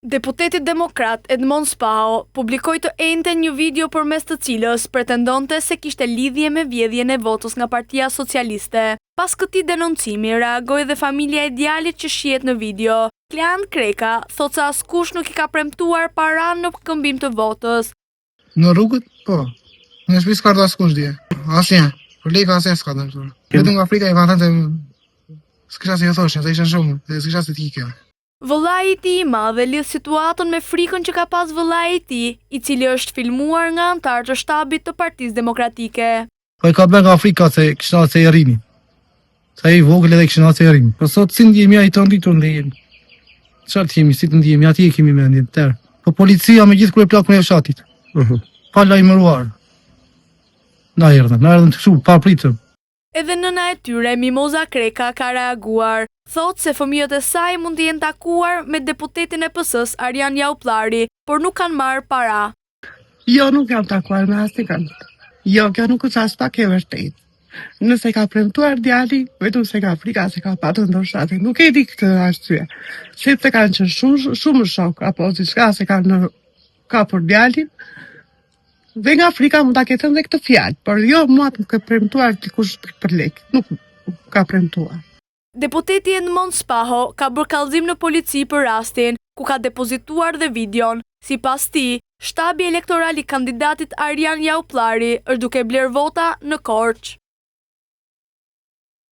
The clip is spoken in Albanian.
Deputeti demokrat Edmond Spaho publikoi të njëjtën një video përmes të cilës pretendonte se kishte lidhje me vjedhjen e votës nga Partia Socialiste. Pas këtij denoncimi reagoi dhe familja e djalit që shihet në video. Klean Kreka thotë se askush nuk I ka premtuar para në këmbim të votës. Në rrugët, po. Në shtëpi s'ka ardhur askush dje. Asnjë. Për lekë asnjë s'ka dëmtuar. Vetëm nga Afrika I kanë thënë se s'kisha si e thoshin, se ishin shumë, se s'kisha si t'ikja. Vëllai I tij I madh e lidh situatën me frikën që ka pas vëllai I tij, I cili është filmuar nga anëtar të shtabit të Partisë Demokratike. Po I ka bërë nga Afrika se kishte se I rrini. Sa I vogël edhe kishte se I rrini. Po sot si ndjehemi ai të nditur ndjehemi. Çfarë themi, si të ndjehemi, atje kemi mendjen tërë. Po policia me gjithë kryeplakun e fshatit. Pa lajmëruar. Na erdhën kështu pa pritëm. Edhe nëna e tyre, Mimoza Kreka, ka reaguar. Thotë se fëmijët e saj mund të jenë takuar me deputetin e PS-s Arjan Jauplari, por nuk kanë marrë para. Jo, nuk jam takuar me asnjë. Jo, kjo nuk është as pak e vërtetë. Nëse ka premtuar djali, vetëm se ka Afrika, se ka patur ndoshta, nuk e di këtë arsye. Sepse kanë qenë shumë shok apo diçka se kanë kapur djalin. Dhe nga Afrika mund ta ketë edhe këtë fjalë, por jo mua të ka premtuar dikush për lek. Nuk ka premtuar. Deputeti Edmond Spaho ka bërë kallëzim në polici për rastin, ku ka depozituar dhe videon. Sipas tij, shtabi elektoral I kandidatit Arjan Jauplari është duke bler vota në Korçë.